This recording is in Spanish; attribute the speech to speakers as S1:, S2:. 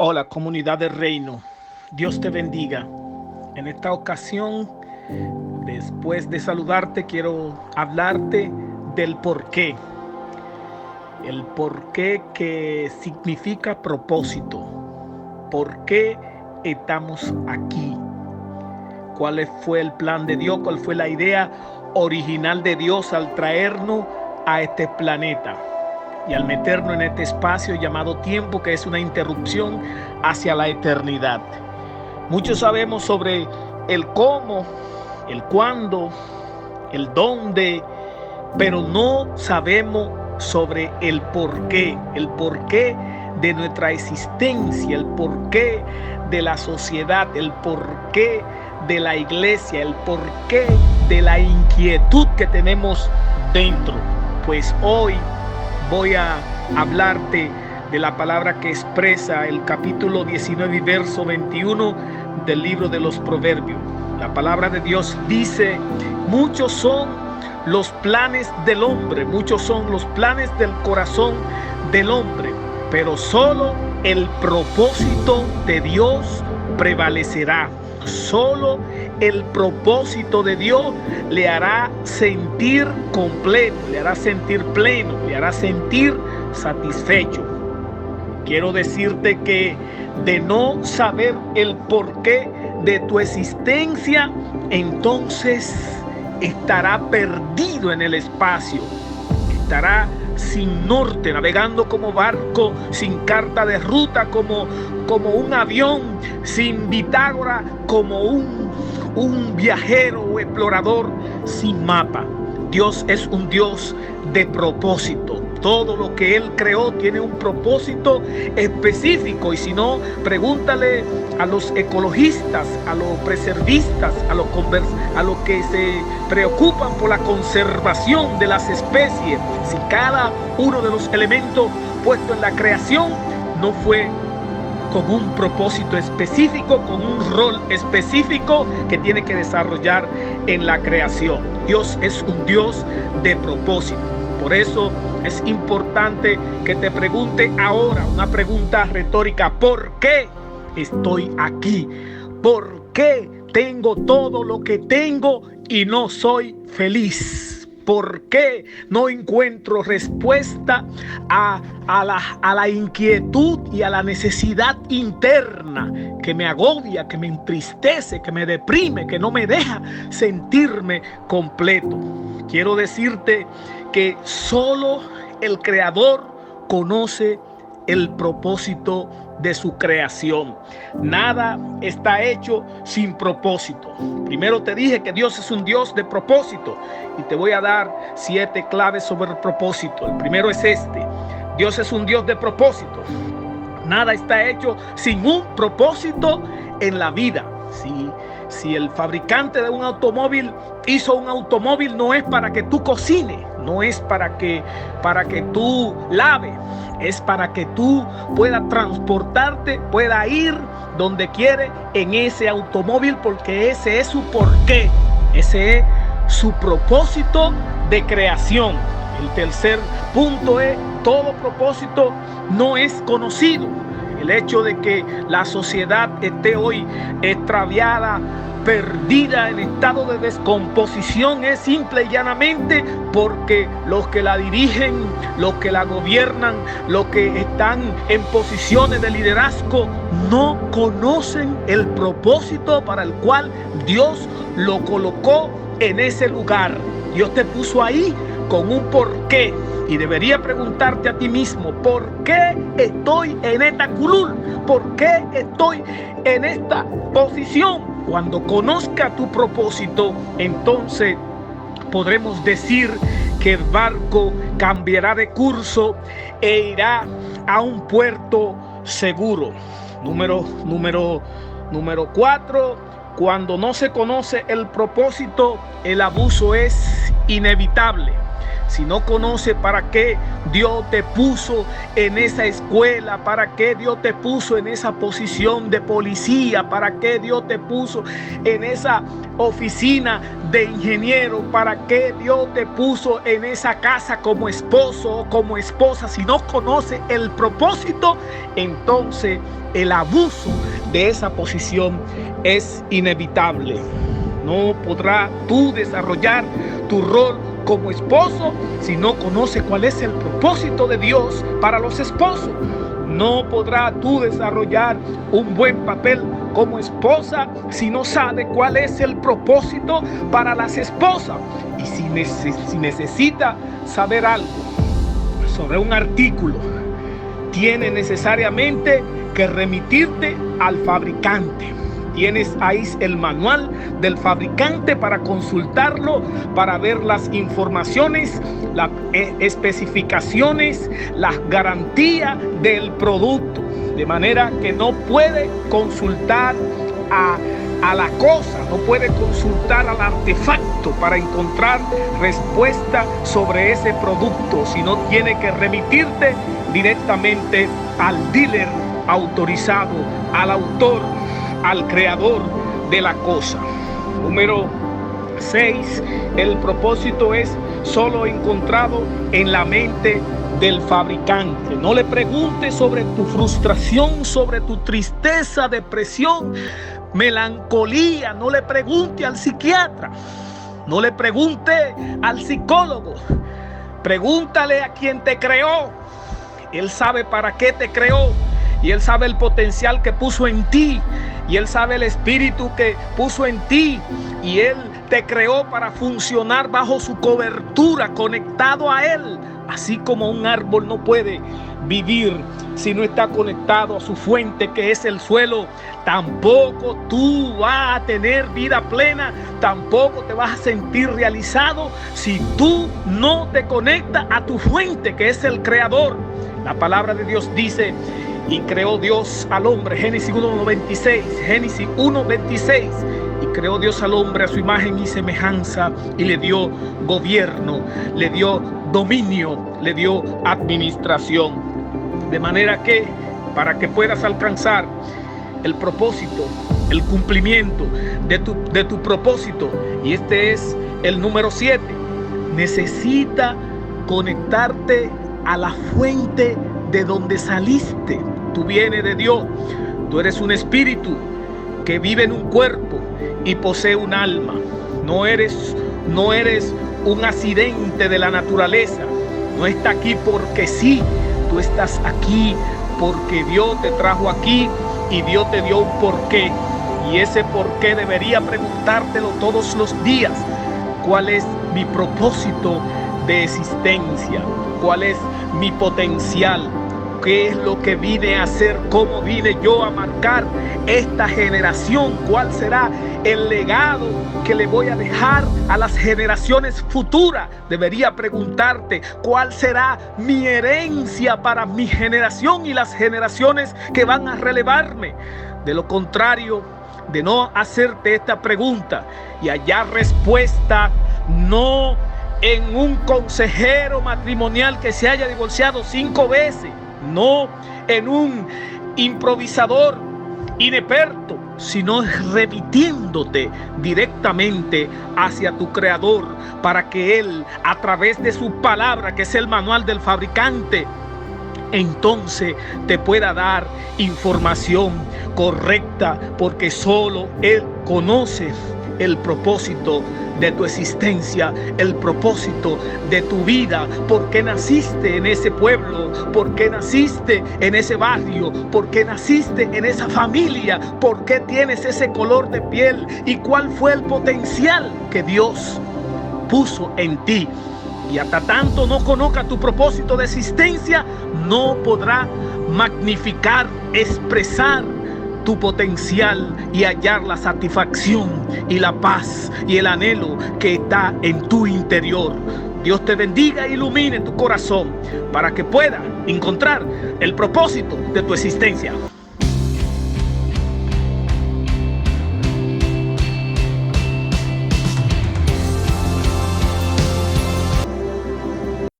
S1: Hola, comunidad del reino. Dios te bendiga. En esta ocasión, después de saludarte, quiero hablarte del porqué. El porqué que significa propósito. ¿Por qué estamos aquí? ¿Cuál fue el plan de Dios? ¿Cuál fue la idea original de Dios al traernos a este planeta y al meternos en este espacio llamado tiempo, que es una interrupción hacia la eternidad? Muchos sabemos sobre el cómo, el cuándo, el dónde, pero no sabemos sobre el porqué de nuestra existencia, el porqué de la sociedad, el porqué de la iglesia, el porqué de la inquietud que tenemos dentro. Pues hoy voy a hablarte de la palabra que expresa el capítulo 19 y verso 21 del libro de los Proverbios. La palabra de Dios dice: muchos son los planes del hombre, muchos son los planes del corazón del hombre, pero solo el propósito de Dios prevalecerá. Solo el propósito de Dios le hará sentir completo, le hará sentir pleno, le hará sentir satisfecho. Quiero decirte que de no saber el porqué de tu existencia, entonces estará perdido en el espacio, estará sin norte, navegando como barco sin carta de ruta, como un avión sin bitácora, como un viajero o explorador sin mapa. Dios es un Dios de propósito. Todo lo que Él creó tiene un propósito específico, y si no, pregúntale a los ecologistas, a los preservistas, a los que se preocupan por la conservación de las especies, si cada uno de los elementos puestos en la creación no fue con un propósito específico, con un rol específico que tiene que desarrollar en la creación. Dios es un Dios de propósito. Por eso es importante que te pregunte ahora una pregunta retórica: ¿por qué estoy aquí? ¿Por qué tengo todo lo que tengo y no soy feliz? ¿Por qué no encuentro respuesta a la inquietud y a la necesidad interna que me agobia, que me entristece, que me deprime, que no me deja sentirme completo? Quiero decirte que solo el Creador conoce el propósito de su creación. Nada está hecho sin propósito. Primero te dije que Dios es un Dios de propósito, y te voy a dar 7 claves sobre el propósito. El primero es este: Dios es un Dios de propósito. Nada está hecho sin un propósito en la vida. Si el fabricante de un automóvil hizo un automóvil, no es para que tú cocines, no es para que tú laves, es para que tú puedas transportarte, puedas ir donde quieres en ese automóvil, porque ese es su porqué, ese es su propósito de creación. El tercer punto es: todo propósito no es conocido. El hecho de que la sociedad esté hoy extraviada, perdida, en estado de descomposición, es simple y llanamente porque los que la dirigen, los que la gobiernan, los que están en posiciones de liderazgo, no conocen el propósito para el cual Dios lo colocó en ese lugar. Dios te puso ahí con un porqué, y debería preguntarte a ti mismo: ¿por qué estoy en esta curul? ¿Por qué estoy en esta posición? Cuando conozca tu propósito, entonces podremos decir que el barco cambiará de curso e irá a un puerto seguro. Número 4. Cuando no se conoce el propósito, el abuso es inevitable. si no conoce para qué Dios te puso en esa escuela, para qué Dios te puso en esa posición de policía, para qué Dios te puso en esa oficina de ingeniero, para qué Dios te puso en esa casa como esposo o como esposa, si no conoce el propósito, entonces el abuso de esa posición es inevitable. No podrás tú desarrollar tu rol como esposo si no conoces cuál es el propósito de Dios para los esposos. No podrás tú desarrollar un buen papel como esposa si no sabes cuál es el propósito para las esposas. Y si necesita saber algo sobre un artículo, tiene necesariamente que remitirte al fabricante. Tienes ahí el manual del fabricante para consultarlo, para ver las informaciones, las especificaciones, las garantías del producto. De manera que no puede consultar a la cosa, no puede consultar al artefacto para encontrar respuesta sobre ese producto, sino tiene que remitirte directamente al dealer autorizado, al autor, al creador de la cosa. Número 6, el propósito es solo encontrado en la mente del fabricante. No le preguntes sobre tu frustración, sobre tu tristeza, depresión, melancolía. No le pregunte al psiquiatra, no le pregunte al psicólogo. Pregúntale a quien te creó. Él sabe para qué te creó y Él sabe el potencial que puso en ti. Y Él sabe el espíritu que puso en ti. Y Él te creó para funcionar bajo su cobertura, conectado a Él. Así como un árbol no puede vivir si no está conectado a su fuente, que es el suelo, tampoco tú vas a tener vida plena, tampoco te vas a sentir realizado si tú no te conectas a tu fuente, que es el creador. La palabra de Dios dice: y creó Dios al hombre, Génesis 1:26, y creó Dios al hombre a su imagen y semejanza, y le dio gobierno, le dio dominio, le dio administración. De manera que, para que puedas alcanzar el propósito, el cumplimiento de tu propósito, y este es el número 7, necesita conectarte a la fuente de donde saliste. Tú vienes de Dios, tú eres un espíritu que vive en un cuerpo y posee un alma. No eres un accidente de la naturaleza. No está aquí porque sí, tú estás aquí porque Dios te trajo aquí y Dios te dio un porqué. Y ese porqué debería preguntártelo todos los días. ¿Cuál es mi propósito de existencia? ¿Cuál es mi potencial? ¿Qué es lo que vine a hacer? ¿Cómo vine yo a marcar esta generación? ¿Cuál será el legado que le voy a dejar a las generaciones futuras? Debería preguntarte, ¿cuál será mi herencia para mi generación y las generaciones que van a relevarme? De lo contrario, de no hacerte esta pregunta y hallar respuesta, no en un consejero matrimonial que se haya divorciado 5 veces, no en un improvisador inexperto, sino remitiéndote directamente hacia tu creador, para que Él, a través de su palabra, que es el manual del fabricante, entonces te pueda dar información correcta, porque solo Él conoce el propósito de tu existencia, el propósito de tu vida. ¿Por qué naciste en ese pueblo? ¿Por qué naciste en ese barrio? ¿Por qué naciste en esa familia? ¿Por qué tienes ese color de piel? ¿Y cuál fue el potencial que Dios puso en ti? Y hasta tanto no conozca tu propósito de existencia, no podrá magnificar, expresar tu potencial y hallar la satisfacción y la paz y el anhelo que está en tu interior. Dios te bendiga e ilumine tu corazón para que pueda encontrar el propósito de tu existencia.